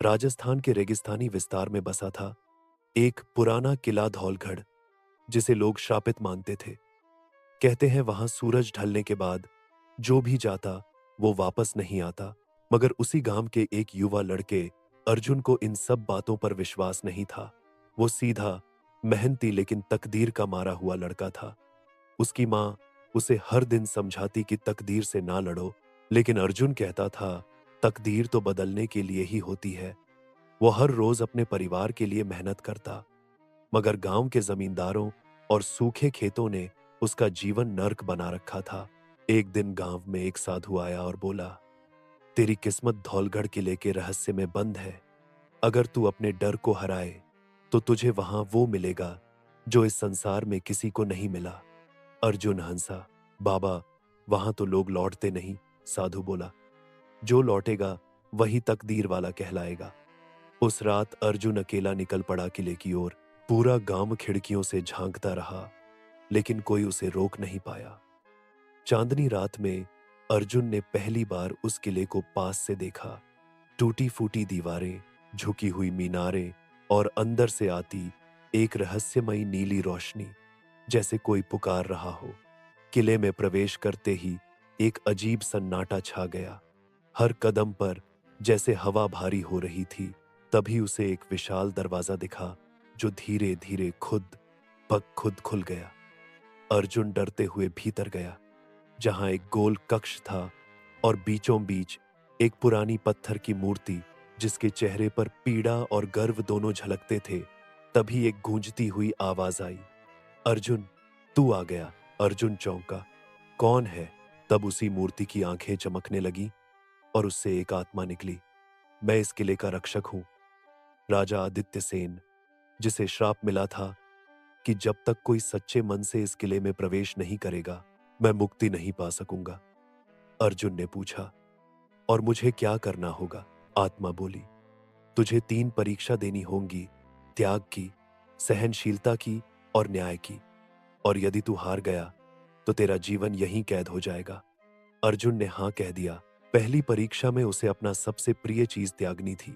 राजस्थान के रेगिस्तानी विस्तार में बसा था एक पुराना किला धौलगढ़, जिसे लोग श्रापित मानते थे। कहते हैं वहां सूरज ढलने के बाद जो भी जाता वो वापस नहीं आता। मगर उसी गांव के एक युवा लड़के अर्जुन को इन सब बातों पर विश्वास नहीं था। वो सीधा, मेहनती लेकिन तकदीर का मारा हुआ लड़का था। उसकी मां उसे हर दिन समझाती कि तकदीर से ना लड़ो, लेकिन अर्जुन कहता था तकदीर तो बदलने के लिए ही होती है। वो हर रोज अपने परिवार के लिए मेहनत करता, मगर गांव के जमींदारों और सूखे खेतों ने उसका जीवन नर्क बना रखा था। एक दिन गांव में एक साधु आया और बोला, तेरी किस्मत धौलगढ़ किले के रहस्य में बंद है। अगर तू अपने डर को हराए तो तुझे वहां वो मिलेगा जो इस संसार में किसी को नहीं मिला। अर्जुन हंसा। बाबा, वहां तो लोग लौटते नहीं। साधु बोला, जो लौटेगा वही तकदीर वाला कहलाएगा। उस रात अर्जुन अकेला निकल पड़ा किले की ओर। पूरा गांव खिड़कियों से झांकता रहा, लेकिन कोई उसे रोक नहीं पाया। चांदनी रात में अर्जुन ने पहली बार उस किले को पास से देखा। टूटी फूटी दीवारें, झुकी हुई मीनारें और अंदर से आती एक रहस्यमयी नीली रोशनी, जैसे कोई पुकार रहा हो। किले में प्रवेश करते ही एक अजीब सन्नाटा छा गया। हर कदम पर जैसे हवा भारी हो रही थी। तभी उसे एक विशाल दरवाजा दिखा जो धीरे धीरे खुद खुल गया। अर्जुन डरते हुए भीतर गया, जहां एक गोल कक्ष था और बीचों बीच एक पुरानी पत्थर की मूर्ति, जिसके चेहरे पर पीड़ा और गर्व दोनों झलकते थे। तभी एक गूंजती हुई आवाज आई, अर्जुन, तू आ गया। अर्जुन चौंका, कौन है? तब उसी मूर्ति की आंखें चमकने लगी और उससे एक आत्मा निकली। मैं इस किले का रक्षक हूं, राजा आदित्य सेन, जिसे श्राप मिला था कि जब तक कोई सच्चे मन से इस किले में प्रवेश नहीं करेगा, मैं मुक्ति नहीं पा सकूंगा। अर्जुन ने पूछा, और मुझे क्या करना होगा? आत्मा बोली, तुझे 3 परीक्षा देनी होंगी, त्याग की, सहनशीलता की और न्याय की। और यदि तू हार गया तो तेरा जीवन यहीं कैद हो जाएगा। अर्जुन ने हां कह दिया। पहली परीक्षा में उसे अपना सबसे प्रिय चीज त्यागनी थी,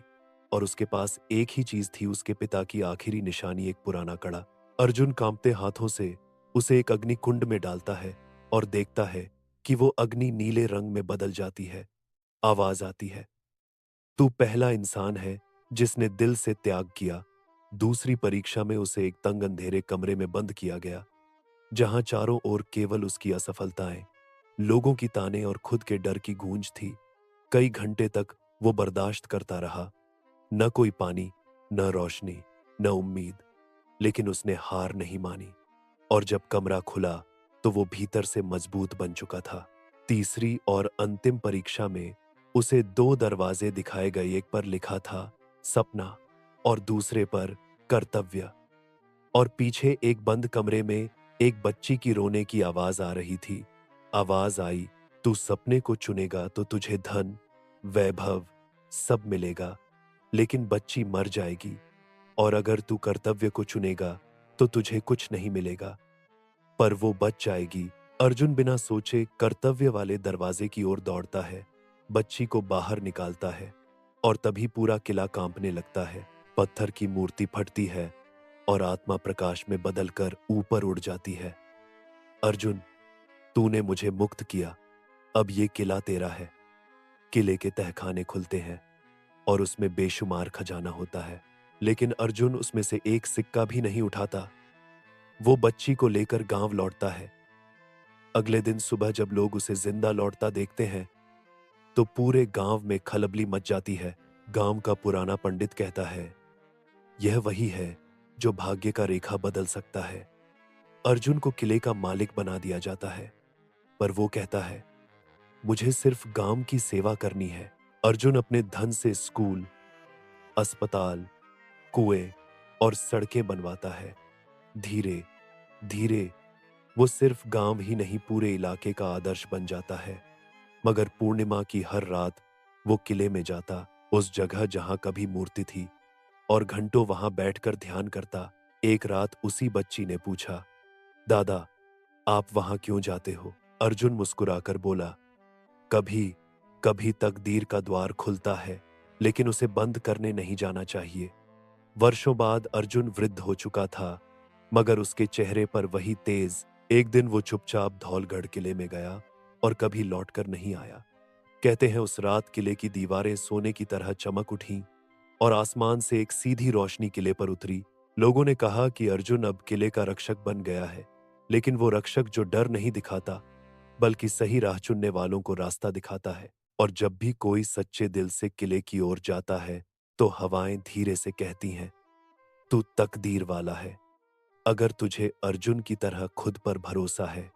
और उसके पास एक ही चीज थी, उसके पिता की आखिरी निशानी, एक पुराना कड़ा। अर्जुन कांपते हाथों से उसे एक अग्नि कुंड में डालता है और देखता है कि वो अग्नि नीले रंग में बदल जाती है। आवाज आती है, तू पहला इंसान है जिसने दिल से त्याग किया। दूसरी परीक्षा में उसे एक तंग अंधेरे कमरे में बंद किया गया, जहां चारों ओर केवल उसकी असफलताएं, लोगों की ताने और खुद के डर की गूंज थी। कई घंटे तक वो बर्दाश्त करता रहा, न कोई पानी, न रोशनी, न उम्मीद, लेकिन उसने हार नहीं मानी। और जब कमरा खुला तो वो भीतर से मजबूत बन चुका था। तीसरी और अंतिम परीक्षा में उसे 2 दरवाजे दिखाए गए। एक पर लिखा था सपना और दूसरे पर कर्तव्य। और पीछे एक बंद कमरे में एक बच्ची की रोने की आवाज आ रही थी। आवाज आई, तू सपने को चुनेगा तो तुझे धन, वैभव सब मिलेगा, लेकिन बच्ची मर जाएगी। और अगर तू कर्तव्य को चुनेगा तो तुझे कुछ नहीं मिलेगा, पर वो बच जाएगी। अर्जुन बिना सोचे कर्तव्य वाले दरवाजे की ओर दौड़ता है, बच्ची को बाहर निकालता है, और तभी पूरा किला कांपने लगता है। पत्थर की मूर्ति फटती है और आत्मा प्रकाश में बदलकर ऊपर उड़ जाती है। अर्जुन, तूने मुझे मुक्त किया, अब ये किला तेरा है। किले के तहखाने खुलते हैं और उसमें बेशुमार खजाना होता है, लेकिन अर्जुन उसमें से एक सिक्का भी नहीं उठाता। वो बच्ची को लेकर गांव लौटता है। अगले दिन सुबह जब लोग उसे जिंदा लौटता देखते हैं तो पूरे गांव में खलबली मच जाती है। गांव का पुराना पंडित कहता है, यह वही है जो भाग्य का रेखा बदल सकता है। अर्जुन को किले का मालिक बना दिया जाता है, पर वो कहता है, मुझे सिर्फ गांव की सेवा करनी है। अर्जुन अपने धन से स्कूल, अस्पताल, कुएं और सड़कें बनवाता है। धीरे धीरे वो सिर्फ गांव ही नहीं, पूरे इलाके का आदर्श बन जाता है। मगर पूर्णिमा की हर रात वो किले में जाता, उस जगह जहां कभी मूर्ति थी, और घंटों वहां बैठकर ध्यान करता। एक रात उसी बच्ची ने पूछा, दादा, आप वहां क्यों जाते हो? अर्जुन मुस्कुराकर बोला, कभी कभी तकदीर का द्वार खुलता है लेकिन उसे बंद करने नहीं जाना चाहिए। वर्षों बाद अर्जुन वृद्ध हो चुका था, मगर उसके चेहरे पर वही तेज। एक दिन वो चुपचाप धौलगढ़ किले में गया और कभी लौटकर नहीं आया। कहते हैं उस रात किले की दीवारें सोने की तरह चमक उठीं और आसमान से एक सीधी रोशनी किले पर उतरी। लोगों ने कहा कि अर्जुन अब किले का रक्षक बन गया है, लेकिन वो रक्षक जो डर नहीं दिखाता, बल्कि सही राह चुनने वालों को रास्ता दिखाता है। और जब भी कोई सच्चे दिल से किले की ओर जाता है, तो हवाएं धीरे से कहती हैं, तू तकदीर वाला है। अगर तुझे अर्जुन की तरह खुद पर भरोसा है,